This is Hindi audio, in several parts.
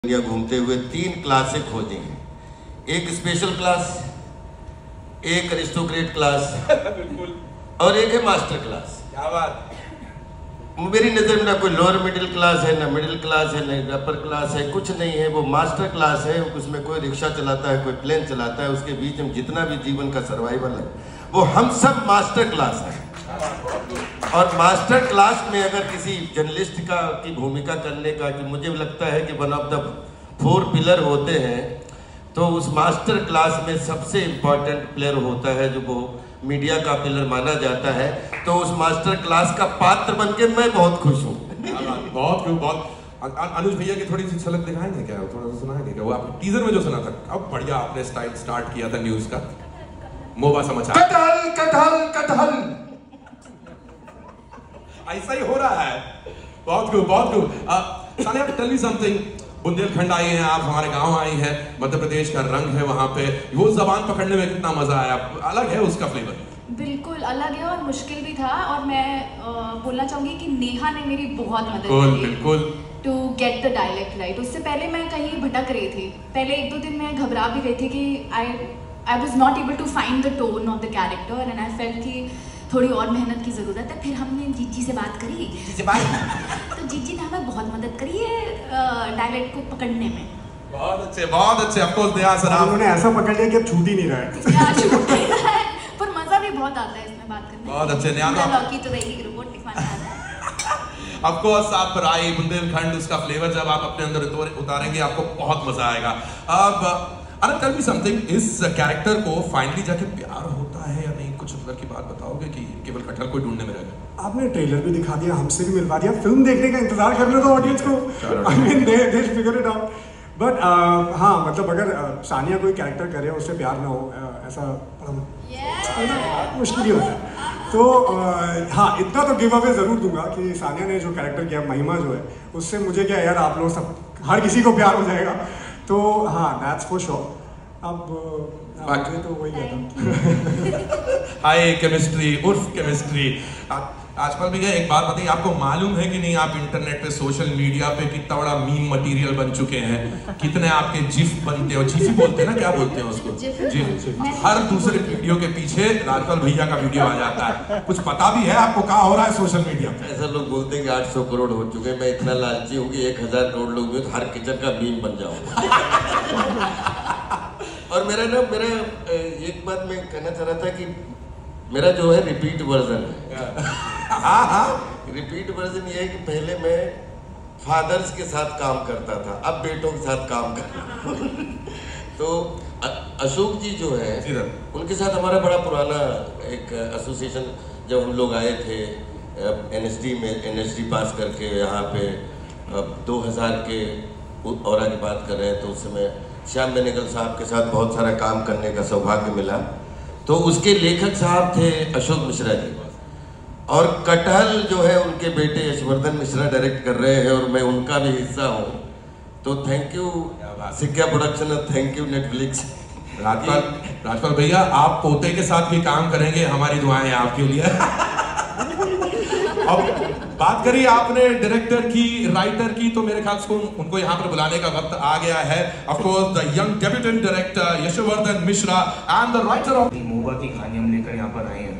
इंडिया घूमते हुए 3 क्लासें खोजी हैं। एक स्पेशल क्लास, एक अरिस्टोक्रेट क्लास और एक है मास्टर क्लास। क्या बात। मेरी नज़र में ना कोई लोअर मिडिल क्लास है, ना मिडिल क्लास है, ना अपर क्लास है, कुछ नहीं है। वो मास्टर क्लास है। उसमें कोई रिक्शा चलाता है, कोई प्लेन चलाता है, उसके बीच में जितना भी जीवन का सर्वाइवल है वो हम सब मास्टर क्लास है। और मास्टर क्लास में अगर किसी जर्नलिस्ट की भूमिका करने का, कि मुझे लगता है कि वन ऑफ द 4 पिलर होते हैं, तो उस मास्टर क्लास में सबसे इम्पोर्टेंट प्लेयर होता है जो वो मीडिया का पिलर माना जाता है। तो उस मास्टर क्लास का पात्र बनके मैं बहुत खुश हूँ। बहुत अनुज भैया की थोड़ी सी झलक दिखाएंगे क्या? थोड़ा सा सुनाएंगे क्या? वो आपने टीजर में जो सुना था, अब बढ़िया आपने स्टार्ट किया था न्यूज का मोबा समाचार। कटहल कटहल कटहल ऐसा ही हो रहा है। बहुत good. Sania, tell me something. Bundelkhand आई हैं आप, हमारे गांव आई हैं, मध्य प्रदेश का रंग है वहां पे, वो जबान पकड़ने में कितना मजा आया? अलग है उसका फ्लेवर। बिल्कुल अलग है और मुश्किल भी था। और मैं बोलना चाहूंगी कि नेहा ने मेरी बहुत मदद की बिल्कुल to get the dialect right. उससे पहले मैं कहीं भटक रही थी। पहले 1-2 दिन मैं घबरा भी गई थी कि I was not able to find the tone of the character and I felt कि थोड़ी और मेहनत की ज़रूरत है। फिर हमने जीजी से बात करी। तो जीजी ने हमें बहुत मदद करी है डायलेक्ट को पकड़ने में। बहुत अच्छे। ऑफ कोर्स दया सर, उन्होंने ऐसा पकड़ लिया कि अब छूट ही नहीं रहा है। पर मजा भी बहुत आता है इसमें बात करने। बहुत अच्छे। लौकी तो रही रोबोट आता है। ऑफ कोर्स आप राई बुंदेलखंड, उसका फ्लेवर जब आप अपने अंदर उतारेंगे आपको बहुत मजा आएगा। अब टेल मी समथिंग, इस कैरेक्टर को फाइनली जाके प्यार होता है या नहीं? कुछ अंदर की बात बताओगे कि केवल कटहल को ढूंढने में रह गए? आपने ट्रेलर भी दिखा दिया, हमसे भी मिलवा दिया, फिल्म देखने का इंतजार करने दो ऑडियंस को। I mean they figure it out. But हाँ, मतलब अगर सानिया कोई कैरेक्टर करे उससे प्यार ना हो, ऐसा मुश्किल ही होता है। तो हाँ, इतना तो गिव अवे जरूर दूंगा कि सानिया ने जो कैरेक्टर किया, महिमा जो है, उससे मुझे क्या यार, आप लोग सब हर किसी को प्यार हो जाएगा। तो हाँ, दैट्स फॉर श्योर। अब मुझे तो वही कहता। हाय केमिस्ट्री उर्फ केमिस्ट्री। आजकल भी एक बात बताइए, आपको मालूम है कि नहीं आप इंटरनेट पे, सोशल मीडिया पे कितना बड़ा मीम मटेरियल बन चुके हैं? कितने आपके जिफ बनते हो, जिफ बोलते हैं ना, क्या बोलते हैं उसको? जिफ। हर दूसरे वीडियो के पीछे राजपाल भैया का वीडियो आ जाता है। कुछ पता भी है आपको क्या हो रहा है सोशल मीडिया पे? ऐसा लोग बोलते हैं कि 800 करोड़ हो चुके हैं। मैं इतना लालची हूँ कि 1000 करोड़ लोग तो हर किचन का मीम बन जाऊँ। और मेरा एक बात मैं कहना चाह रहा था कि मेरा जो है रिपीट वर्जन है। रिपीट वर्जन ये है कि पहले मैं फादर्स के साथ काम करता था, अब बेटों के साथ काम कर रहा हूँ। तो अशोक जी जो है, उनके साथ हमारा बड़ा पुराना एक एसोसिएशन, जब हम लोग आए थे एनएसडी पास करके यहाँ पे 2000 के और की बात कर रहे हैं, तो उस समय श्याम बेनेगल साहब के साथ बहुत सारा काम करने का सौभाग्य मिला। तो उसके लेखक साहब थे अशोक मिश्रा जी, और कटहल जो है उनके बेटे यशवर्धन मिश्रा डायरेक्ट कर रहे हैं, और मैं उनका भी हिस्सा हूँ। तो थैंक यू सिक्का प्रोडक्शन और थैंक यू नेटफ्लिक्स। राजपाल भैया, आप पोते के साथ भी काम करेंगे, हमारी दुआएं हैं आपके लिए। अब बात करी आपने डायरेक्टर की, राइटर की, तो मेरे ख्याल से उनको यहाँ पर बुलाने का वक्त आ गया है। Of course the young debutante director Yashvardhan Mishra and the writer of मोबा की कहानी हम लेकर यहाँ पर आए हैं।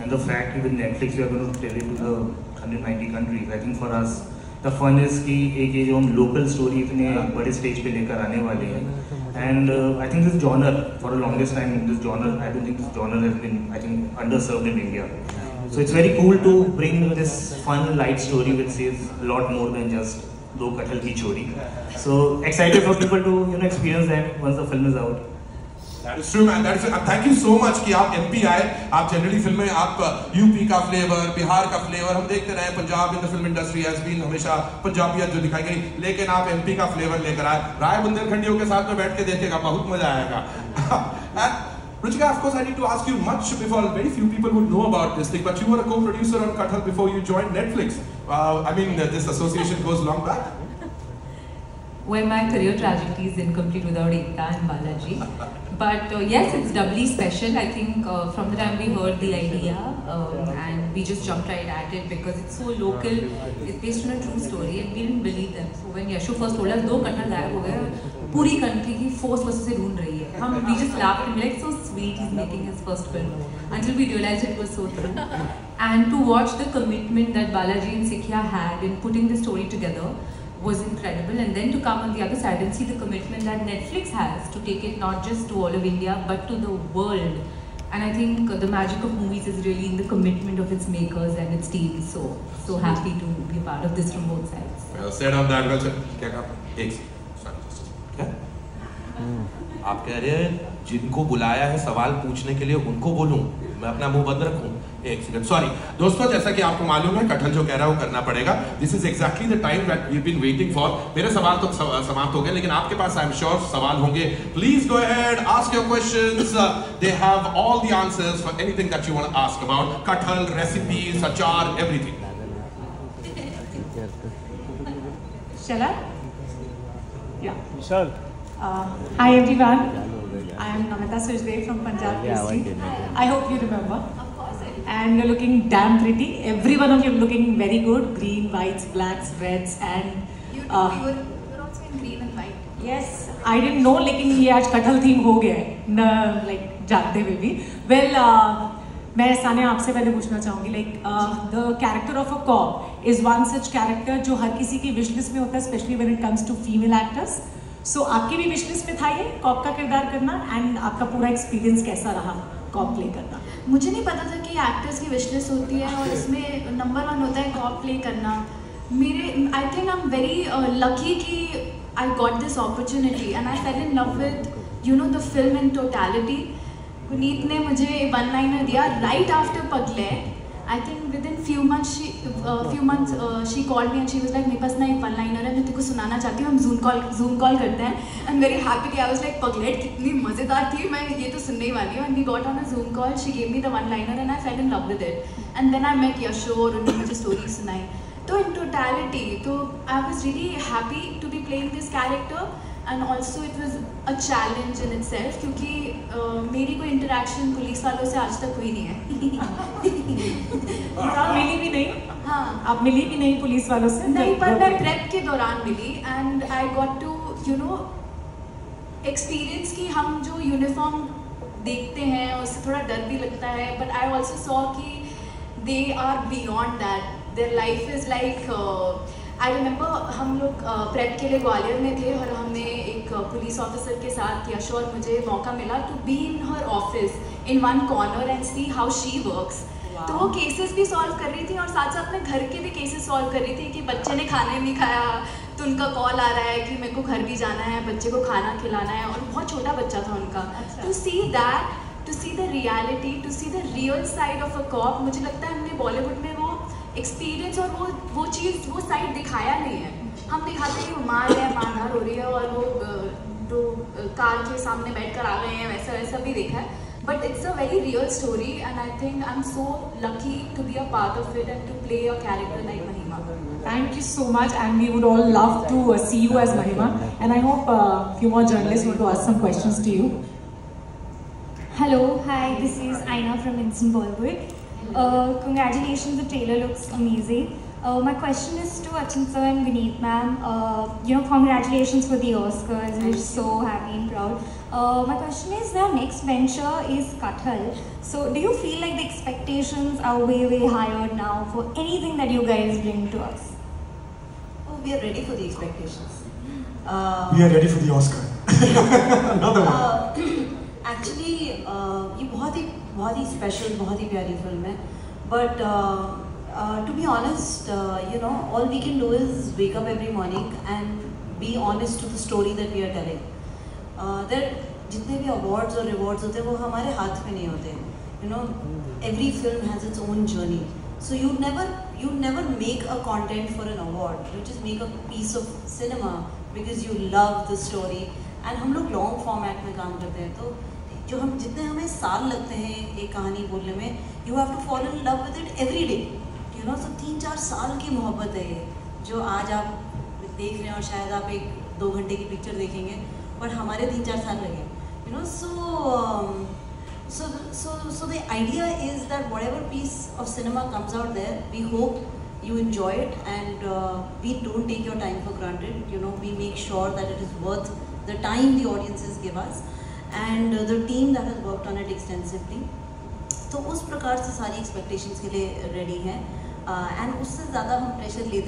And the fact with Netflix we are going to tell it to the 190 countries. I think for us the fun is कि एक ये जो हम लोकल स्टोरी इतने बड़े स्टेज पे लेकर आने वाले हैं। And I think this genre for the longest time, this genre I don't think this genre has been, I think, underserved in India. So it's very cool to bring this fun, light story which says a lot more than just "Do Kathal Ki Chori." So excited for people to experience that once the film is out. That is true, man. That is true. Thank you so much कि आप MP आए। आप जनरली फिल्में, आप यूपी का फ्लेवर, बिहार का फ्लेवर हम देखते रहे। Punjab in the film industry has been हमेशा पंजाबियत जो दिखाई गई, लेकिन आप MP का फ्लेवर लेकर आए। राय बुंदेलखंडियों के साथ में बैठ के देखेगा, बहुत मजा आएगा। Ruchika, of course, I need to ask you much before. Very few people would know about this thing, but you were a co-producer on Kathal before you joined Netflix. I mean, this association goes long back. where my career trajectory is incomplete without Ekta and Balaji. But yes, it's doubly special. I think from the time we heard the idea and we just jumped right at it because it's so local, it's based on a true story and we didn't believe them. So when Yashu first told us 2 कटहल गायब हो गए, पूरी country की force बस उसे ढूंढ रही है. We just laughed and we like, so sweet, he's making his first film. Until we realized it was so true. And to watch the commitment that Balaji and Sikya had in putting the story together was incredible, and then to come on the other side and see the commitment that Netflix has to take it not just to all of India but to the world. And I think the magic of movies is really in the commitment of its makers and its team. So happy to be a part of this from both sides. Well said on that. Well said. क्या कहा? एक क्या? आप कह रहे हैं जिनको बुलाया है सवाल पूछने के लिए उनको बोलूं, मैं अपना मुंह बंद रखूं? एक सेकंड, सॉरी दोस्तों, जैसा कि आपको मालूम है कटहल जो कह रहा है वो करना पड़ेगा. This is exactly the time that we have been waiting for. मेरे सवाल तो समाप्त हो गए, लेकिन आपके पास आई एम श्योर सवाल होंगे. Please go ahead, ask your questions. They have all the answers for anything that you want to ask about kathal, recipes, achar, everything. Shall I? Yeah. Sure. Hi everyone. I am Namita Sujdev from Punjab Pastry. I hope you remember. Of course I do. And you're looking damn pretty. Every one of you looking very good. Green, whites, blacks, reds, and You're also in green and white. yes, I didn't know. लेकिन ये आज कटहल थीम हो गया है. न like जानते हुए भी. Well, मैं सानिया आपसे पहले पूछना चाहूँगी the character of a cop is one such character जो हर किसी की wish list में होता है, especially when it comes to female actors. So आपकी भी wish list में था ये कॉप का किरदार करना, and आपका पूरा एक्सपीरियंस कैसा रहा कॉप प्ले करना? मुझे नहीं पता था कि एक्टर्स की विश लिस्ट होती है और इसमें नंबर 1 होता है कॉप प्ले करना. I think I am very lucky कि I got this opportunity and I fell in love with the film in totality. Puneet ने मुझे 1 लाइनर दिया right after Pagglait. I think within few months she called me and she was like, मेरे पास ना एक 1 लाइनर है, मैं तेरे को सुनाना चाहती हूँ, हम जूम कॉल करते हैं. I'm very happy कि I was like, पगलेट कितनी मज़ेदार थी, मैं ये तो सुनने ही वाली हूँ. And we got on a Zoom call, she gave me the 1 liner and I fell in love with it. And then I met Yashu और उन्होंने मुझे स्टोरी सुनाई. तो in totality, तो I was really happy to be playing this character. And also it was a challenge in itself क्योंकि मेरी कोई इंटरेक्शन पुलिस वालों से आज तक हुई नहीं है. आप मिली भी नहीं? हाँ, आप मिली भी नहीं पुलिस वालों से? नहीं, पर मैं प्रेप के दौरान मिली and I got to experience कि हम जो यूनिफॉर्म देखते हैं उससे थोड़ा डर भी लगता है, बट आई ऑल्सो सॉ कि they are beyond that. Their life is like I remember हम लोग प्रेप के लिए ग्वालियर में थे और हमने एक पुलिस ऑफिसर के साथ यश और मुझे मौका मिला to be in her office in 1 corner and see how she works. तो वो केसेस भी सॉल्व कर रही थी और साथ साथ में घर के भी केसेस सॉल्व कर रही थी कि बच्चे ने खाना नहीं खाया तो उनका कॉल आ रहा है कि मेरे को घर भी जाना है, बच्चे को खाना खिलाना है, और बहुत छोटा बच्चा था उनका. To see that, to see the reality, to see the real side of a cop, मुझे लगता है हमने बॉलीवुड में वो एक्सपीरियंस और वो चीज़, वो साइड दिखाया नहीं है. हम दिखाते हैं कि वो मार है, मारधार हो रही है और वो जो कार के सामने बैठकर आ गए हैं, वैसा वैसा भी देखा है. But it's a very real story and I think I am so lucky to be a part of it and to play a character like Mahima. Thank you so much, and we would all love to see you as Mahima. And I hope a few more journalists want to ask some questions to you. Hello, hi, this is Aina from Instant Bollywood. Congratulations, the trailer looks amazing. My question is to Achin sir and Vineet ma'am. Congratulations for the Oscars. We're so happy and proud. My question is, their next venture is Kathal. So, do you feel like the expectations are way, way higher now for anything that you guys bring to us? Oh, we are ready for the expectations. We are ready for the Oscar. Another one. Actually, ये बहुत ही स्पेशल, बहुत ही प्यारी फिल्म है. But to be honest, all we can do is wake up every morning and be honest to the story that we are telling. जितने भी अवार्ड्स और रिवॉर्ड्स होते हैं वो हमारे हाथ में नहीं होते. Every film has its own journey. So you never make a content for an award. You just make a piece of cinema because you love the story. And हम लोग लॉन्ग फॉर्मेट में काम करते हैं, तो जो जितने हमें साल लगते हैं एक कहानी बोलने में, you have to fall in love with it every day. So 3-4 साल की मोहब्बत है ये जो आज आप देख रहे हैं, और शायद आप एक 2 घंटे की पिक्चर देखेंगे, पर हमारे 3-4 साल लगे, you know. So the idea is that whatever piece of cinema comes out there, we hope you enjoy it, and we don't take your time for granted. You know, we make sure that it is worth the time the audiences give us, and the team that has worked on it extensively. तो उस प्रकार से सारी expectations के लिए ready हैं, and उससे ज़्यादा हम pressure लेते